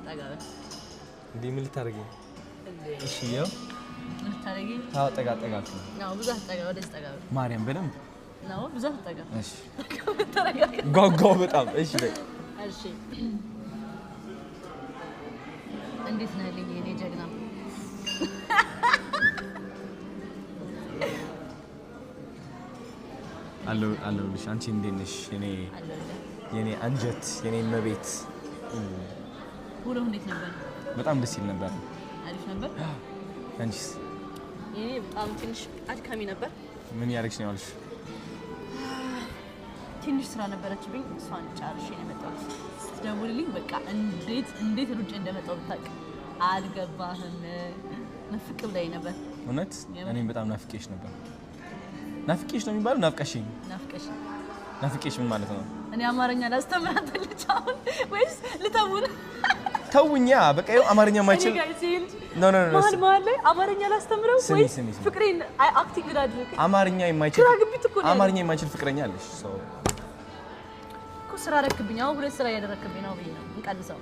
ጠጋበ እንዴ ምን ልታረጊ እሺ ያው ልታረጊ አዎ ጠጋት ነው ብዙ ጠጋ ወደስ ጠጋበ ማርያም በደንብ ነው ብዙ ጠጋ እሺ ጎጎ በጣም እሺ በይ እሺ እንዴት ነህ ልኝ እኔ ጀግና አለሁልሽ አንቺ እንዴት ነሽ የኔ አንጀት የኔ መቤት ሁሉ እንዴት ነበር በጣም ደስ ይል ነበር አሪፍ ነበር አንቺስ የኔ በጣም ትንሽ አድካሚ ነበር ምን ያረግሽ ነው ያልሽ ትንሽ ስራ ነበረችብኝ እሷን ጫርሼ ነው የመጣሁት ደውልልኝ በቃ እንዴት ሩጬ እንደመጣሁ ብታውቅ አልገባህም ነፍቅም ላይ ነበር እውነት እኔም በጣም ናፍቄሽ ነበር ናፍቄሽ ነው የሚባለው ናፍቄሽ ምን ማለት ነው እኔ አማርኛ ላስተምራት ልቻውን ወይስ ልተውን ተውኛ በቃ ይኸው አማርኛ ማይችል ኖ ማል ላይ አማርኛ ላስተምረው ወይስ ፍቅሬን አክቲንግ ላድርግ አማርኛ የማይችል ፍቅረኛ አለሽ ሶ እኮ ስራ ረክብኝ አሁን ሁለት ስራ ያደረክብኝ ነው ብዬ ነው እንቀንሰው